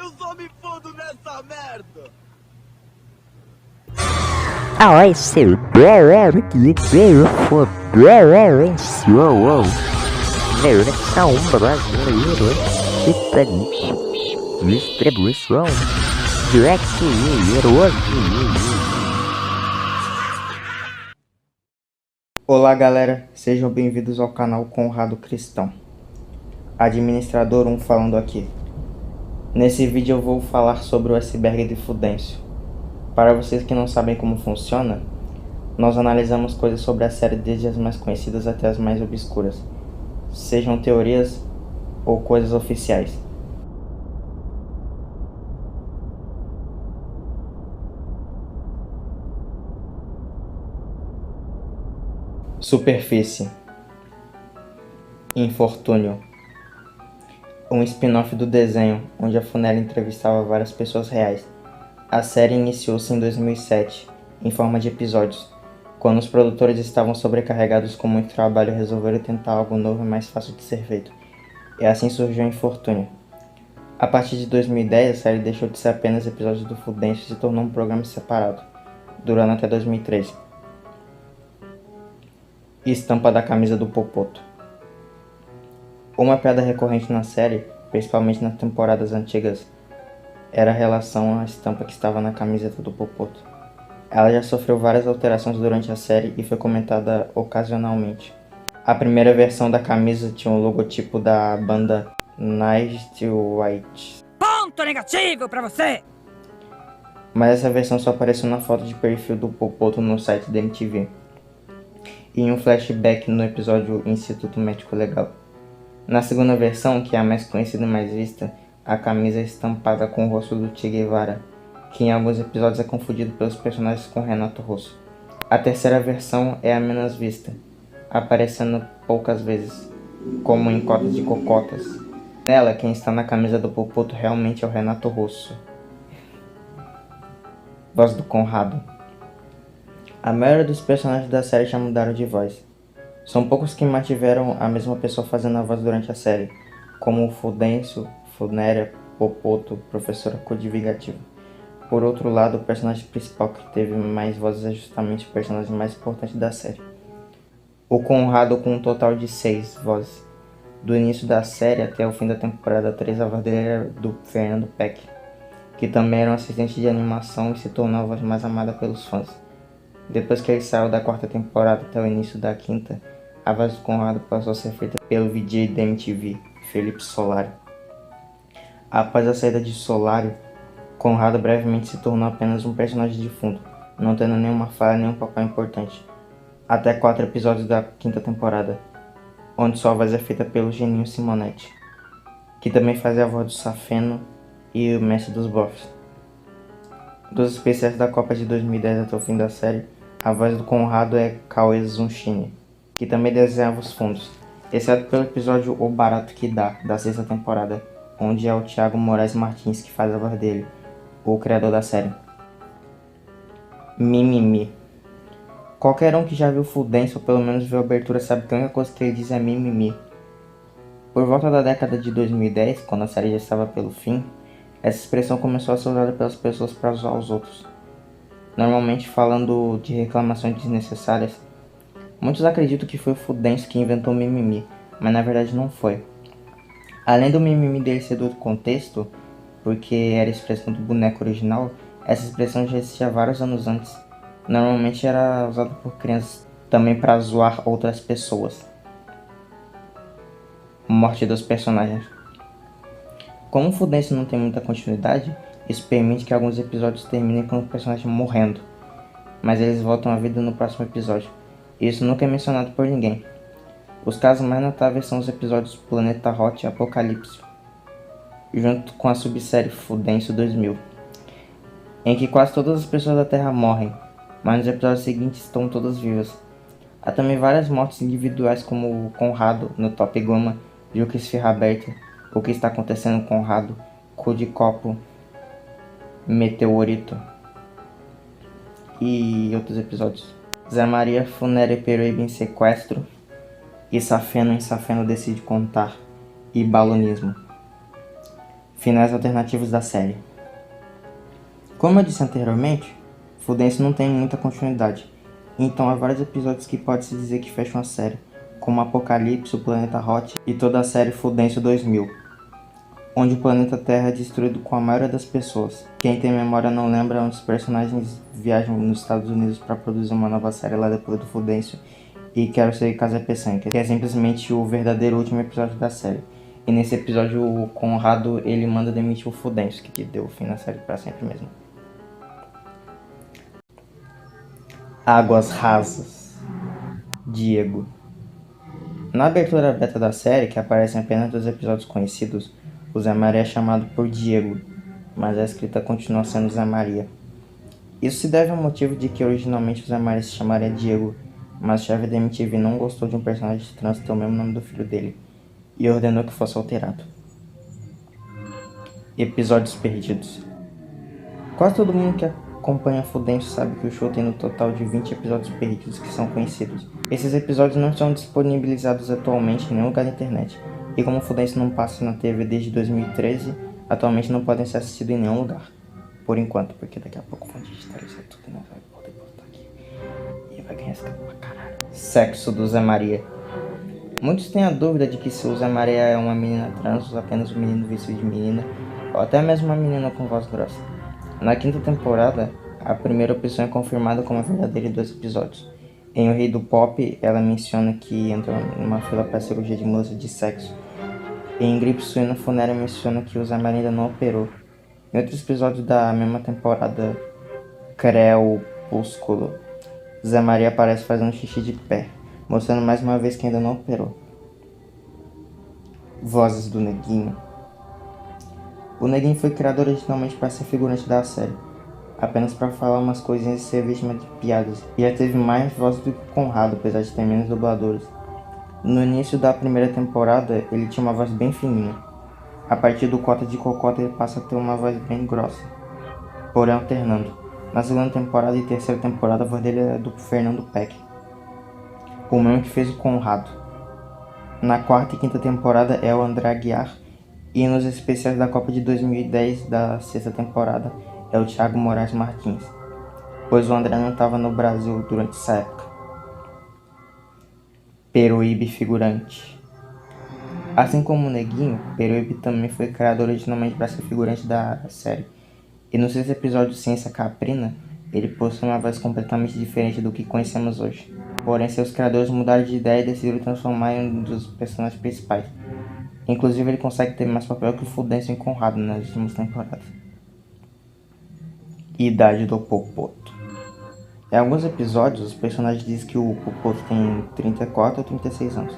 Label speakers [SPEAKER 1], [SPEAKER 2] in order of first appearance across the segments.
[SPEAKER 1] Eu só me fodo nessa merda!
[SPEAKER 2] Ai, seu versão brasileira distribuição
[SPEAKER 3] Olá galera, sejam bem-vindos ao canal Conrado Cristão. Administrador 1 falando aqui. Nesse vídeo eu vou falar sobre o iceberg de Fudêncio. Para vocês que não sabem como funciona, nós analisamos coisas sobre a série desde as mais conhecidas até as mais obscuras, sejam teorias ou coisas oficiais. Superfície. Infortúnio. Um spin-off do desenho, onde a Funela entrevistava várias pessoas reais. A série iniciou-se em 2007, em forma de episódios, quando os produtores estavam sobrecarregados com muito trabalho e resolveram tentar algo novo e mais fácil de ser feito. E assim surgiu o Infortúnio. A partir de 2010, a série deixou de ser apenas episódios do Fudêncio e se tornou um programa separado, durando até 2013. Estampa da camisa do Popoto. Uma piada recorrente na série, principalmente nas temporadas antigas, era a relação à estampa que estava na camiseta do Popoto. Ela já sofreu várias alterações durante a série e foi comentada ocasionalmente. A primeira versão da camisa tinha o logotipo da banda Night White.
[SPEAKER 4] Ponto negativo pra você!
[SPEAKER 3] Mas essa versão só apareceu na foto de perfil do Popoto no site da MTV. E em um flashback no episódio Instituto Médico Legal. Na segunda versão, que é a mais conhecida e mais vista, a camisa é estampada com o rosto do Che Guevara, que em alguns episódios é confundido pelos personagens com Renato Russo. A terceira versão é a menos vista, aparecendo poucas vezes, como em cotas de cocotas. Nela, quem está na camisa do Popoto realmente é o Renato Russo. Voz do Conrado. A maioria dos personagens da série já mudaram de voz. São poucos que mantiveram a mesma pessoa fazendo a voz durante a série, como o Fudêncio, Funéria, Popoto, Professora Codivigativa. Por outro lado, o personagem principal que teve mais vozes é justamente o personagem mais importante da série. O Conrado, com um total de 6 vozes. Do início da série até o fim da temporada 3, a voz dele era do Fernando Peck, que também era um assistente de animação e se tornou a voz mais amada pelos fãs. Depois que ele saiu da 4ª temporada até o início da 5ª, a voz do Conrado passou a ser feita pelo VJ da MTV, Felipe Solari. Após a saída de Solari, Conrado brevemente se tornou apenas um personagem de fundo, não tendo nenhuma falha nem um papel importante, até 4 episódios da 5ª temporada, onde sua voz é feita pelo Geninho Simonetti, que também fazia a voz do Safeno e o Mestre dos Bofs. Dos especiais da Copa de 2010 até o fim da série, a voz do Conrado é Cauê Zunchini, que também desenhava os fundos, exceto pelo episódio O Barato Que Dá, da 6ª temporada, onde é o Thiago Moraes Martins que faz a voz dele, o criador da série. Mimimi. Qualquer um que já viu Fudêncio ou pelo menos viu a abertura sabe que a única coisa que ele diz é mimimi. Por volta da década de 2010, quando a série já estava pelo fim, essa expressão começou a ser usada pelas pessoas para zoar os outros, normalmente falando de reclamações desnecessárias. Muitos acreditam que foi o Fudêncio que inventou o mimimi, mas na verdade não foi. Além do mimimi dele ser do outro contexto, porque era a expressão do boneco original, essa expressão já existia há vários anos antes. Normalmente era usada por crianças também para zoar outras pessoas. Morte dos personagens. Como o Fudêncio não tem muita continuidade, isso permite que alguns episódios terminem com o personagem morrendo, mas eles voltam à vida no próximo episódio. Isso nunca é mencionado por ninguém. Os casos mais notáveis são os episódios Planeta Hot e Apocalipse, junto com a subsérie Fudêncio 2000, em que quase todas as pessoas da Terra morrem, mas nos episódios seguintes estão todas vivas. Há também várias mortes individuais, como o Conrado no Top Goma, Juca Esfirra Aberta, O que está acontecendo com Conrado, Cu de Copo, Meteorito e outros episódios. Zé Maria, Funéria e Peruíbe em Sequestro, e Safeno em Safeno Decide Contar, e Balonismo. Finais alternativos da série. Como eu disse anteriormente, Fudêncio não tem muita continuidade, então há vários episódios que pode-se dizer que fecham a série, como Apocalipse, o Planeta Hot e toda a série Fudêncio 2000, onde o planeta Terra é destruído com a maioria das pessoas. Quem tem memória não lembra onde os personagens viajam nos Estados Unidos para produzir uma nova série lá depois do Fudêncio e Quero Ser Casa Peçanha, que é simplesmente o verdadeiro último episódio da série. E nesse episódio o Conrado ele manda demitir o Fudêncio, que deu fim na série para sempre mesmo. Águas Rasas. Diego. Na abertura beta da série, que aparece em apenas 2 episódios conhecidos, o Zé Maria é chamado por Diego, mas a escrita continua sendo Zé Maria. Isso se deve ao motivo de que originalmente o Zé Maria se chamaria Diego, mas o chefe da MTV não gostou de um personagem trans ter o mesmo nome do filho dele, e ordenou que fosse alterado. Episódios perdidos. Quase todo mundo que acompanha Fudêncio sabe que o show tem no total de 20 episódios perdidos que são conhecidos. Esses episódios não são disponibilizados atualmente em nenhum lugar da internet, e como o Fudêncio não passa na TV desde 2013, atualmente não podem ser assistidos em nenhum lugar. Por enquanto, porque daqui a pouco vão digitalizar tudo e nós vamos poder postar aqui. E vai ganhar escala pra caralho. Sexo do Zé Maria. Muitos têm a dúvida de que se o Zé Maria é uma menina trans ou apenas um menino vestido de menina, ou até mesmo uma menina com voz grossa. Na 5ª temporada, a primeira opção é confirmada como a verdadeira em 2 episódios. Em O Rei do Pop, ela menciona que entrou numa fila para cirurgia de mudança de sexo. Em Gripe Suína Funérea menciona que o Zé Maria ainda não operou. Em outros episódios da mesma temporada, Crepúsculo, Zé Maria aparece fazendo xixi de pé, mostrando mais uma vez que ainda não operou. Vozes do Neguinho. O Neguinho foi criado originalmente para ser figurante da série, apenas para falar umas coisinhas e ser vítima de piadas, e já teve mais vozes do que o Conrado, apesar de ter menos dubladores. No início da primeira temporada, ele tinha uma voz bem fininha. A partir do Cota de Cocota, ele passa a ter uma voz bem grossa, porém alternando. Na 2ª temporada e 3ª temporada, a voz dele é do Fernando Peck, o mesmo que fez o Conrado. Na 4ª e 5ª temporada é o André Aguiar, e nos especiais da Copa de 2010 da 6ª temporada é o Thiago Moraes Martins, pois o André não estava no Brasil durante essa época. Peruíbe figurante. Assim como o Neguinho, Peruíbe também foi criado originalmente para ser figurante da série, e no 6º episódio Ciência Caprina, ele possui uma voz completamente diferente do que conhecemos hoje. Porém, seus criadores mudaram de ideia e decidiram transformar em um dos personagens principais. Inclusive, ele consegue ter mais papel que o Fudêncio em Conrado nas últimas temporadas. Idade do Popoto. Em alguns episódios, os personagens dizem que o Popoto tem 34 ou 36 anos.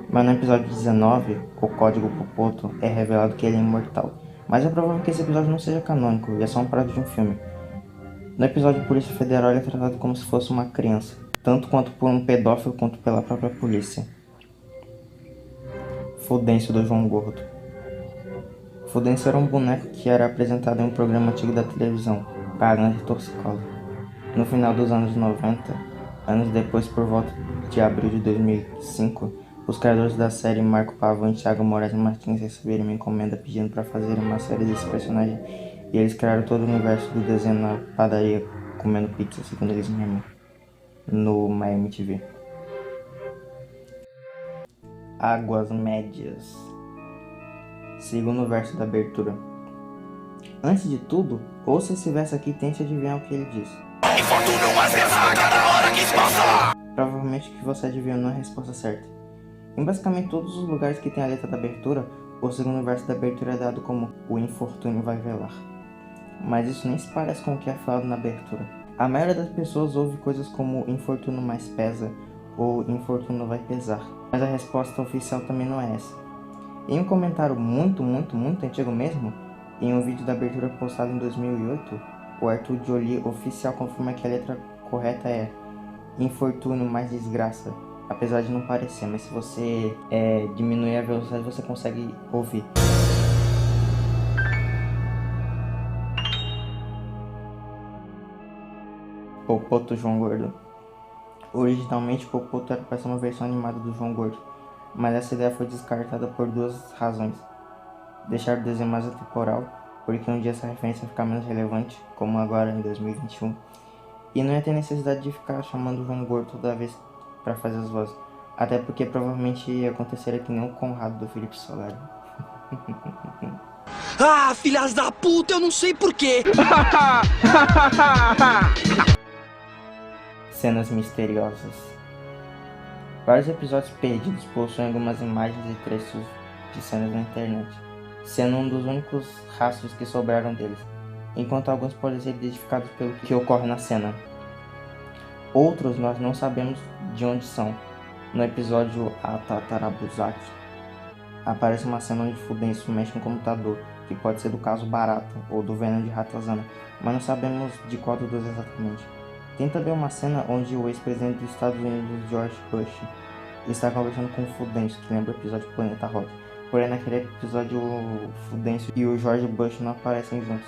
[SPEAKER 3] Mas no episódio 19, o Código Popoto, é revelado que ele é imortal. Mas é provável que esse episódio não seja canônico, e é só um paródia de um filme. No episódio de Polícia Federal, ele é tratado como se fosse uma criança, tanto quanto por um pedófilo quanto pela própria polícia. Fudêncio do João Gordo. Fudêncio era um boneco que era apresentado em um programa antigo da televisão, Pagando de Torcicola. No final dos anos 90, anos depois, por volta de abril de 2005, os criadores da série Marco Pavão e Thiago Moraes Martins receberam uma encomenda pedindo para fazer uma série desse personagem, e eles criaram todo o universo do desenho na padaria comendo pizza, segundo eles mesmos, no Miami TV. Águas Médias. Segundo verso da abertura. Antes de tudo, ouça esse verso aqui e tente adivinhar o que ele diz. Provavelmente o que você adivinhou não é a resposta certa. Em basicamente todos os lugares que tem a letra da abertura, o segundo verso da abertura é dado como o infortúnio vai velar. Mas isso nem se parece com o que é falado na abertura. A maioria das pessoas ouve coisas como infortúnio mais pesa ou infortúnio vai pesar. Mas a resposta oficial também não é essa. Em um comentário muito antigo mesmo, em um vídeo da abertura postado em 2008, o Arthur Jolie oficial confirma que a letra correta é infortúnio mais desgraça. Apesar de não parecer, mas se você diminuir a velocidade você consegue ouvir. Popoto João Gordo. Originalmente, Popoto era para ser uma versão animada do João Gordo, mas essa ideia foi descartada por 2 razões. deixar o desenho mais atemporal, porque um dia essa referência vai ficar menos relevante, como agora em 2021. E não ia ter necessidade de ficar chamando o João Gordo toda vez para fazer as vozes. Até porque provavelmente ia acontecer que nem o Conrado do Felipe Solari.
[SPEAKER 1] Ah, filhas da puta, eu não sei porquê.
[SPEAKER 3] Cenas misteriosas. Vários episódios perdidos possuem algumas imagens e trechos de cenas na internet, sendo um dos únicos rastros que sobraram deles, enquanto alguns podem ser identificados pelo que ocorre na cena. Outros nós não sabemos de onde são. No episódio A Tatarabuzaki, aparece uma cena onde Fudêncio mexe no computador, que pode ser do caso Barata ou do veneno de Ratazana, mas não sabemos de qual dos dois exatamente. Tem também uma cena onde o ex-presidente dos Estados Unidos, George Bush, está conversando com o Fudêncio, que lembra o episódio Planeta Rock. Porém, naquele episódio, o Fudêncio e o George Bush não aparecem juntos.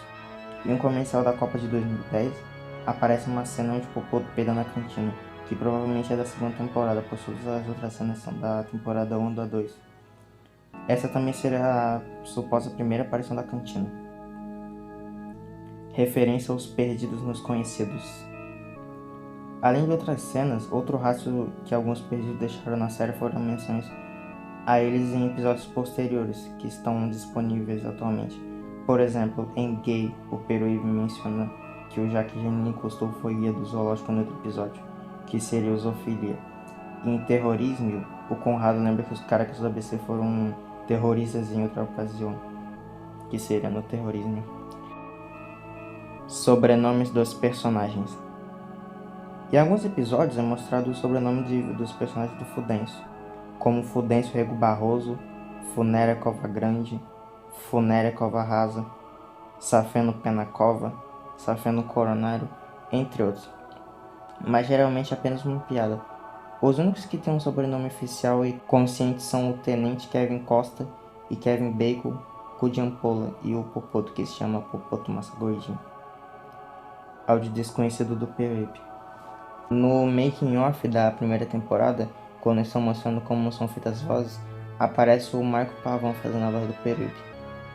[SPEAKER 3] Em um comercial da Copa de 2010, aparece uma cena onde o Popoto peida na cantina, que provavelmente é da segunda temporada, pois todas as outras cenas são da temporada 1 da 2. Essa também será a suposta primeira aparição da cantina. Referência aos perdidos nos conhecidos. Além de outras cenas, outro rastro que alguns perdidos deixaram na série foram menções a eles em episódios posteriores, que estão disponíveis atualmente. Por exemplo, em Gay, o Peruíbe menciona que o Jaque Genini Cousteau foi guia do zoológico no outro episódio, que seria o Zoofilia. E em Terrorismo, o Conrado lembra que os caracas do ABC foram terroristas em outra ocasião, que seria no Terrorismo. Sobrenomes dos personagens. Em alguns episódios é mostrado o sobrenome dos personagens do Fudêncio, como Fudêncio Rego Barroso, Funéria Cova Grande, Funéria Cova Rasa, Safeno Pena Cova, Safeno Coronário, entre outros. Mas geralmente apenas uma piada. Os únicos que têm um sobrenome oficial e consciente são o Tenente Kevin Costa e Kevin Bacon, Cudiampola e o Popoto, que se chama Popoto Massa Gordinho. Áudio desconhecido do Peruíbe. No making off da primeira temporada, quando estão mostrando como são feitas as vozes, aparece o Marco Pavão fazendo a voz do Peruíbe.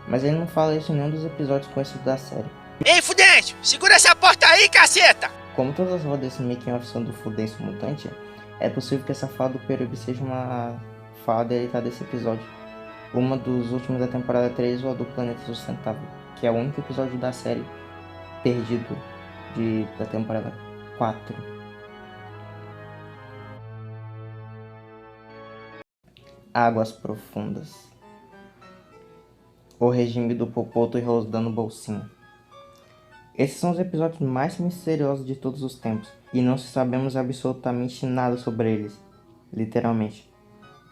[SPEAKER 3] Mas ele não fala isso em nenhum dos episódios conhecidos da série.
[SPEAKER 1] Ei, Fudêncio, segura essa porta aí, caceta!
[SPEAKER 3] Como todas as vozes desse making off são do Fudêncio Mutante, é possível que essa fala do Peruíbe seja uma fala deletada desse episódio. Uma dos últimos da temporada 3 ou a do Planeta Sustentável, que é o único episódio da série perdido da temporada 4. Águas Profundas. O regime do Popoto e Rosdan no bolsinho. Esses são os episódios mais misteriosos de todos os tempos, e não sabemos absolutamente nada sobre eles, literalmente.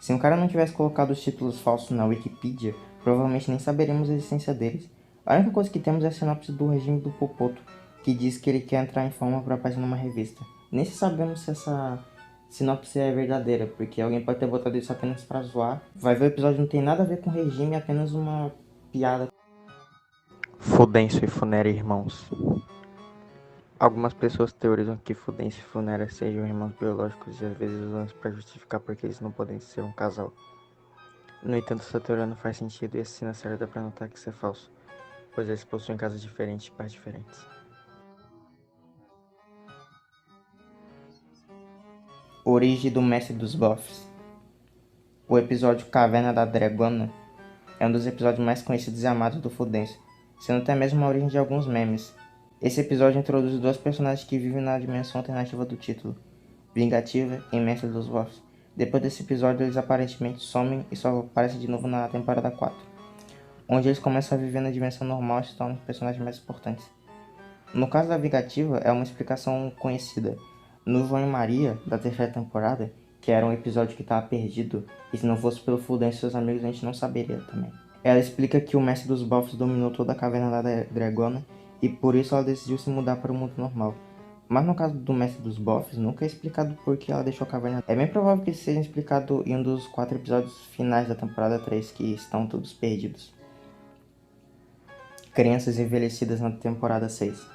[SPEAKER 3] Se um cara não tivesse colocado os títulos falsos na Wikipedia, provavelmente nem saberemos a existência deles. A única coisa que temos é a sinopse do regime do Popoto, que diz que ele quer entrar em fama para aparecer numa revista. Nem se sabemos se essa sinopse é verdadeira, porque alguém pode ter botado isso apenas pra zoar. Vai ver, o episódio não tem nada a ver com regime, é apenas uma piada. Fudêncio e Funéria irmãos. Algumas pessoas teorizam que Fudêncio e Funéria sejam irmãos biológicos e às vezes usam isso para justificar porque eles não podem ser um casal. No entanto, essa teoria não faz sentido e assim na série dá pra notar que isso é falso, pois eles possuem casas diferentes e pais diferentes. Origem do Mestre dos Bofs. O episódio Caverna da Dragona é um dos episódios mais conhecidos e amados do Fudêncio, sendo até mesmo a origem de alguns memes. Esse episódio introduz dois personagens que vivem na dimensão alternativa do título, Vingativa e Mestre dos Bofs. Depois desse episódio eles aparentemente somem e só aparecem de novo na temporada 4, onde eles começam a viver na dimensão normal e se tornam os personagens mais importantes. No caso da Vingativa é uma explicação conhecida. No João e Maria, da terceira temporada, que era um episódio que estava perdido, e se não fosse pelo Fudêncio e seus amigos a gente não saberia também. Ela explica que o Mestre dos Bofs dominou toda a Caverna da Dragona, e por isso ela decidiu se mudar para o mundo normal. Mas no caso do Mestre dos Bofs, nunca é explicado por que ela deixou a caverna. É bem provável que isso seja explicado em um dos 4 episódios finais da temporada 3, que estão todos perdidos. Crianças envelhecidas na temporada 6.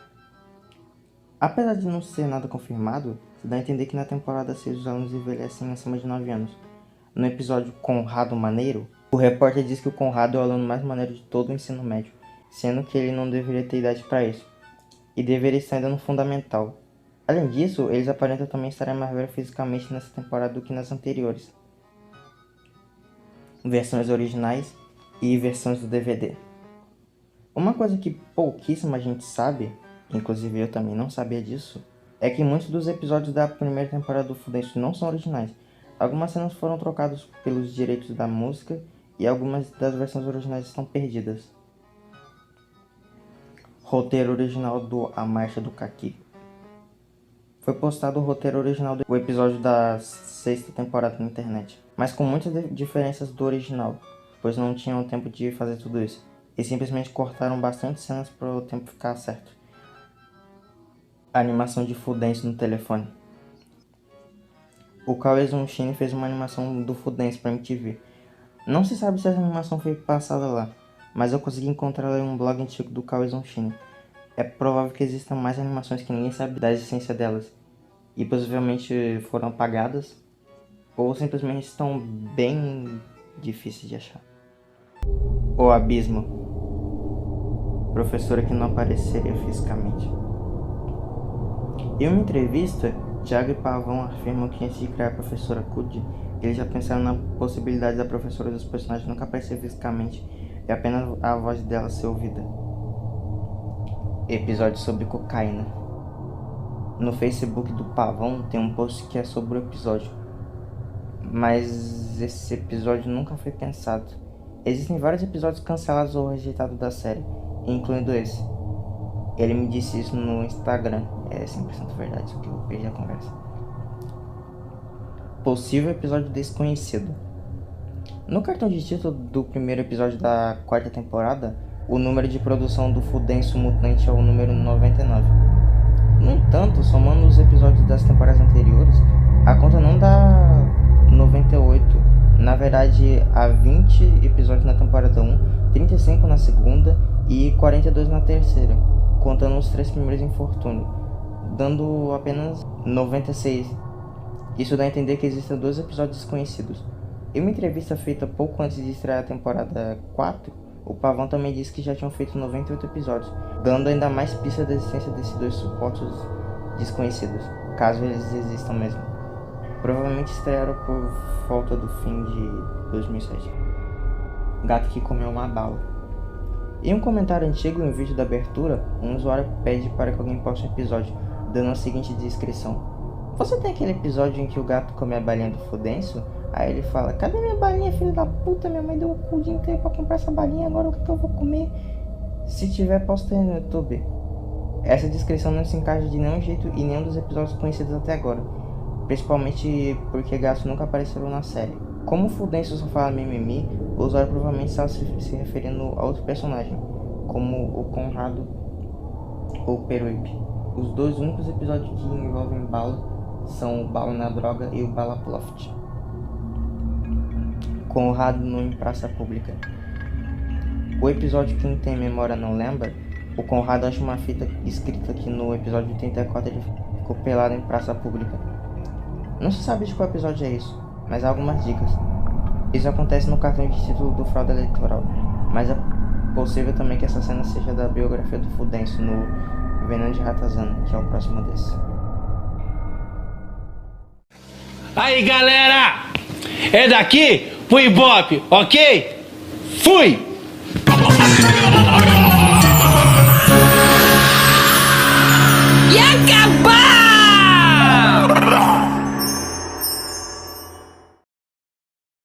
[SPEAKER 3] Apesar de não ser nada confirmado, se dá a entender que na temporada 6 os alunos envelhecem acima de 9 anos. No episódio Conrado Maneiro, O repórter diz que o Conrado é o aluno mais maneiro de todo o ensino médio, sendo que ele não deveria ter idade para isso, e deveria estar ainda no fundamental. Além disso, eles aparentam também estarem mais velhos fisicamente nessa temporada do que nas anteriores. Versões originais e versões do DVD. Uma coisa que pouquíssima gente sabe, inclusive eu também não sabia disso, é que muitos dos episódios da primeira temporada do Fudêncio não são originais. Algumas cenas foram trocadas pelos direitos da música e algumas das versões originais estão perdidas. Roteiro original do A Marcha do Caqui. Foi postado o roteiro original do episódio da sexta temporada na internet, mas com muitas diferenças do original, pois não tinham tempo de fazer tudo isso, e simplesmente cortaram bastante cenas para o tempo ficar certo. A animação de Fudêncio no telefone. O Cauê Zonchini fez uma animação do Fudêncio para MTV. Não se sabe se essa animação foi passada lá, mas eu consegui encontrar ela em um blog antigo do Cauê Zonchini. É provável que existam mais animações que ninguém sabe da existência delas, e possivelmente foram apagadas, ou simplesmente estão bem difíceis de achar. O Abismo. Professora que não apareceria fisicamente. Em uma entrevista, Thiago e Pavão afirmam que antes de criar a professora Cud, eles já pensaram na possibilidade da professora dos personagens nunca aparecer fisicamente e apenas a voz dela ser ouvida. Episódio sobre cocaína. No Facebook do Pavão tem um post que é sobre o episódio, mas esse episódio nunca foi pensado. Existem vários episódios cancelados ou rejeitados da série, incluindo esse. Ele me disse isso no Instagram, é 100% verdade, que eu perdi a conversa. Possível episódio desconhecido. No cartão de título do primeiro episódio da quarta temporada, o número de produção do Fudêncio Mutante é o número 99. No entanto, somando os episódios das temporadas anteriores, a conta não dá 98. Na verdade, há 20 episódios na temporada 1, 35 na segunda e 42 na terceira, contando os 3 primeiros infortúnios, dando apenas 96. Isso dá a entender que existem 2 episódios desconhecidos. Em uma entrevista feita pouco antes de estrear a temporada 4, o Pavão também disse que já tinham feito 98 episódios, dando ainda mais pista da existência desses 2 suportes desconhecidos, caso eles existam mesmo. Provavelmente estrearam por volta do fim de 2007. Gato que comeu uma bala. Em um comentário antigo em vídeo da abertura, um usuário pede para que alguém poste um episódio, dando a seguinte descrição: você tem aquele episódio em que o gato come a balinha do Fudêncio? Aí ele fala: cadê minha balinha, filho da puta? Minha mãe deu o cu o dia inteiro pra comprar essa balinha, agora o que eu vou comer? Se tiver, posta aí no YouTube. Essa descrição não se encaixa de nenhum jeito em nenhum dos episódios conhecidos até agora, principalmente porque gatos nunca apareceram na série. Como o Fudêncio só fala mimimi, o usuário provavelmente está se referindo a outro personagem, como o Conrado ou o Peruíbe. Os 2 únicos episódios que envolvem bala são o Bala na Droga e o Bala Ploft. Conrado nu em praça pública. O episódio Quem Tem Memória Não Lembra, o Conrado acha uma fita escrita que no episódio 34 ele ficou pelado em praça pública. Não se sabe de qual episódio é isso, mas há algumas dicas. Isso acontece no cartão de título do Fraude Eleitoral, mas é possível também que essa cena seja da biografia do Fudêncio no Veneno de Ratazana, que é o próximo desse.
[SPEAKER 5] Aí galera, é daqui pro Ibope, ok? Fui!
[SPEAKER 4] E acabou!